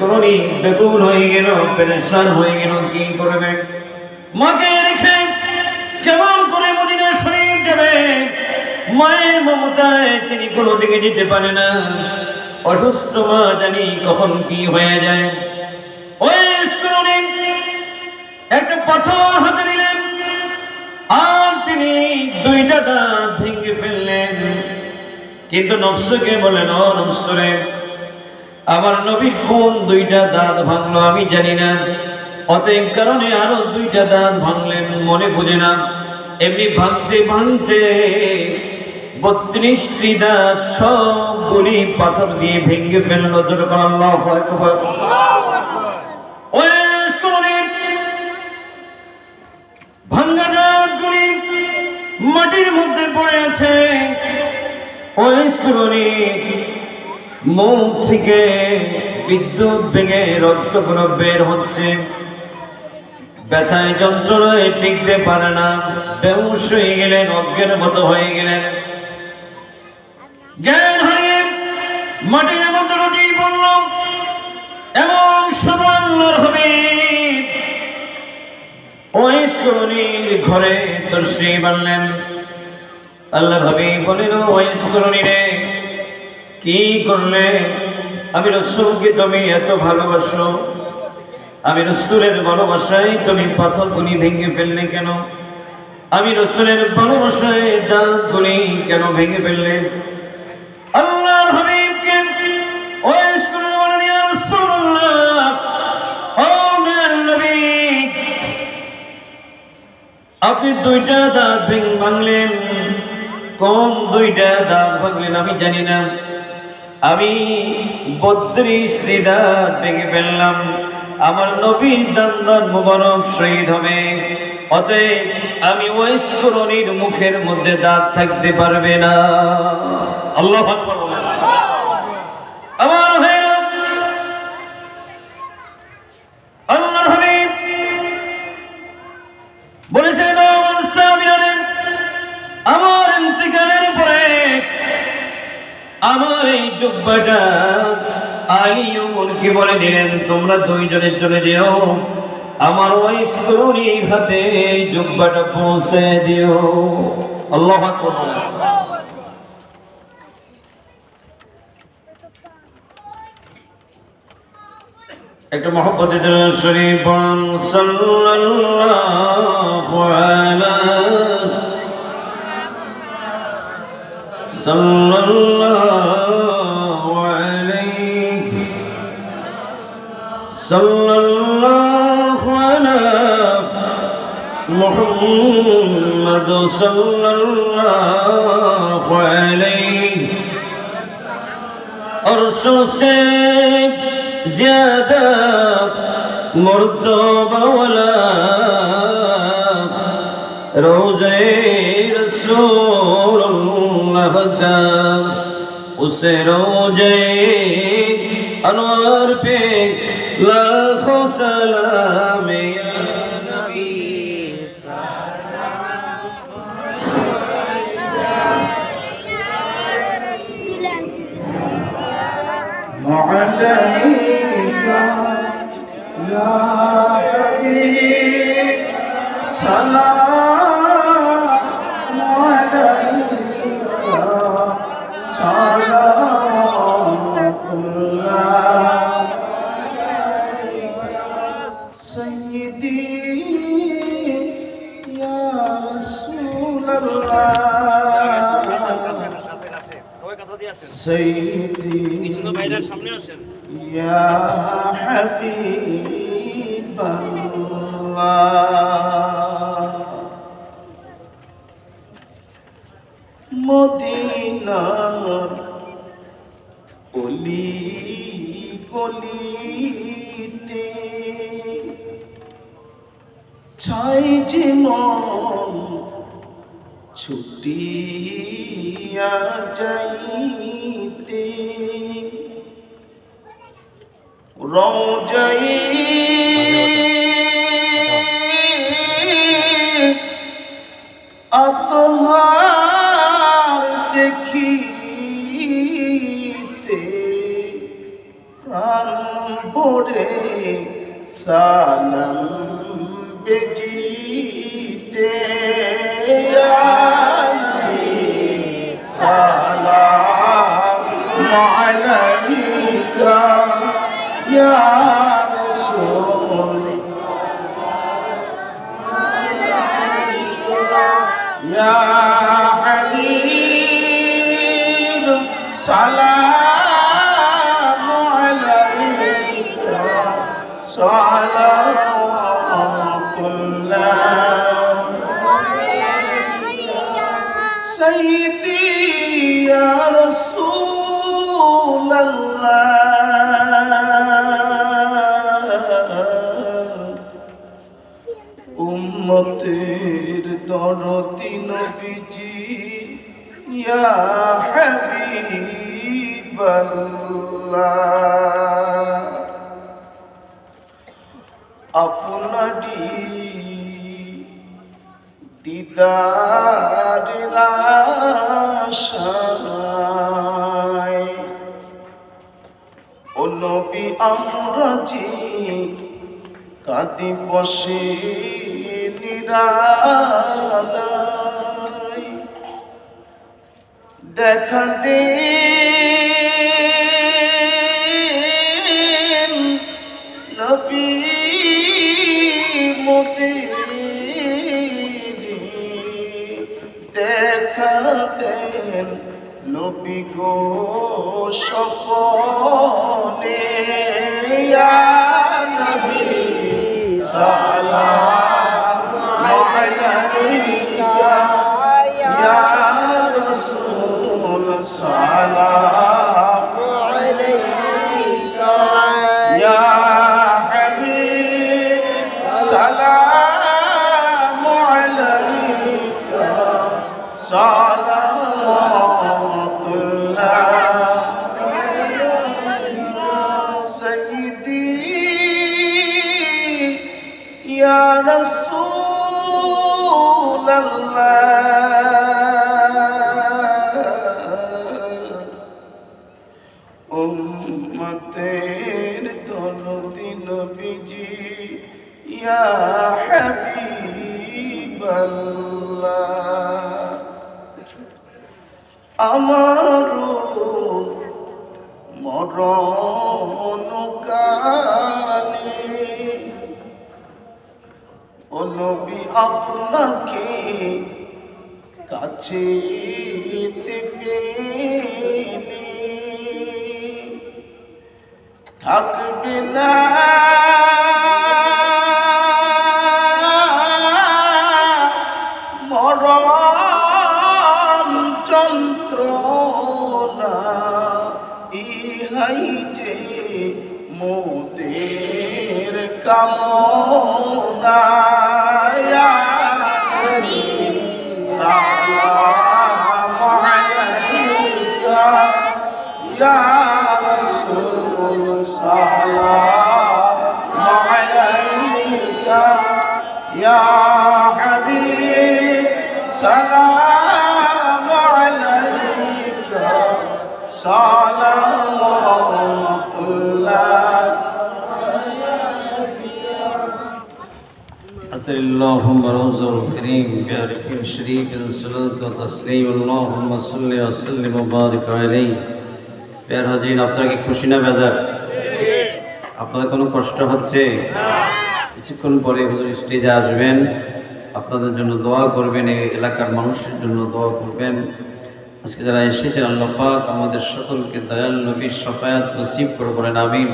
করণী বেকুল হয়ে গেল, পেরেশান হয়ে গেল, কি করবে? মাকে রেখে কেমন করে মদিনা শরীফ যাবে? মায়ের মমতায় তিনি কোনো দিকে যেতে পারে না। অসুস্থ মা জানি কখন কি হয়ে যায়। ওই করণী একটা পাথর হাতে নিলেন আর তিনি দুইটা দাঁত ভেঙে ফেললেন। কিন্তু নফসকে বলেন, ও নফসরে, আমার নবীর কোন দুইটা দাঁত ভাঙলো আমি জানি না, অতএব কারণে আরো দুইটা দাঁত ভাঙলেন, মনে বুঝে না। এমনি ভাঙতে ভাঙতে 32টি দাঁত সবগুলি পাথর দিয়ে ভেঙে ফেললো। যেরকম আল্লাহু আকবার। ভাঙ্গা দাঁতগুলি মাটির মধ্যে পড়ে আছে। ওই স্কুলনি মুখ থেকে বিদ্যুৎ ভেঙে রক্তগুলো বের হচ্ছে। ব্যথায় যন্ত্রণায় টিকতে পারে না, বেহুশ হয়ে গেলেন, অজ্ঞের মতো হয়ে গেলেন। জ্ঞান হারিয়ে মাটির মধ্যে লুটিয়ে পড়ল। এবং সুবর্ণর হবে ওই স্কুলনির ঘরে তশরিফ আনলেন। আল্লাহর হাবিব বলেন, ওই স্কুলনি রে, কি করলে? আমি রাসূলকে তুমি এত ভালোবাসো, আমি রাসূলের ভালোবাসায় তুমি পাথরগুলি ভেঙে ফেললে কেন? আমি রাসূলের ভালোবাসায় দাঁতগুলি কেন ভেঙে ফেললে? আল্লাহর হাবিবকে ওই স্কুলনি বলেন, ইয়া রাসূলুল্লাহ, ও দয়ার নবী, আপনি দুইটা দাঁত ভাঙলেন। কোন দুইটা দাঁত ভাঙলেন আমি জানি না, আমি 32টি দাঁত ভেঙে ফেললাম। আমার নবীর দান মুবারক শহীদ হবে, অতএব আমি ওই করণীর মুখের মধ্যে দাঁত থাকতে পারবে না। আল্লাহু আকবার। আমার ভাইরা, আল্লাহর হাবিব বলেছেন, আমার ইন্তিকালের পরে আমার এই জুব্বাটা আলিয়ুমকে বলে দিলেন, তোমরা দুইজনে চলে যেও, আমার ওই স্কুলনির হাতে জুব্বাটা পৌঁছে দিও। আল্লাহু আকবার। একটা মহব্বতে দরুদ শরীফ পড়ুন। সাল্লাল্লাহু আলাইহি সাল্লাল্লাহু আলাইহি সাল্লাল্লাহু আলা মুহাম্মাদ সাল্লাল্লাহু আলাইহি अर्श से ज्यादा मर्तबा वाला रोज़े रसूलुल्लाह का, उसे रोज़े अनवर पे लाखों सलाम या नबी عليك يا حبيب سلام عليك صلوات الله سيدي يا رسول الله سيدي يا حبيب الله মদিনার অলি গলিতে ছাই যে মন ছুটিয়া যাইতে রওজায়ে আতহার দেখিতে প্রাণ মোরে সালাম বেজিতে সালাম আলাইকা ইয়া রাসূল ইয়া হাবিব সালাম আলাইকা সালাতুল্লাহ সাইয়্যিদি ইয়া রাসূলাল্লাহ উম্মতের দরদি নবীজি ইয়া হাবিবাল্লাহ আপনারি দিদারের আশায় ও নবী আমরা যে কাঁদি বসে নিরালায় দেখা দেন নবী মোদের দেখা দেন নবী গো স্বপনে ইয়া নবী সালাম আলাইকা ইয়া রাসূল সালাম আলাইকা ইয়া হাবিব সালাম আলাইকা সালাতুল্লাহ সাইয়্যিদি ইয়া রাসূলাল্লাহ উম্মতের দরদি নবীজি ইয়া হাবিবাল্লাহ আমারও মরণ কালে ও নবী আপনাকে কাছে পেলে থাকবে না মরণ যন্ত্রণা ইহাই যে মোদের কামনা সালাম আলাইকা ইয়া রাসূল সালাম আলাইকা ইয়া হাবিব সালাম আলাইকা সালাতুল্লাহ اللهم رسول الكريم بارك الشريف الصلاة والتسليم اللهم صل وسلم وبارك عليه প্যার হাজির আপনারা কি খুশি না বেজার আপনাদের কোনো কষ্ট হচ্ছে কিছুক্ষণ পরে হুজুর স্টেজে আসবেন আপনাদের জন্য দোয়া করবেন এই এলাকার মানুষের জন্য দোয়া করবেন আজকে যারা এসেছেন আল্লাহ পাক আমাদের সকলকে দয়াল নবীর শাফায়াত নসিব করে বলেন আমিন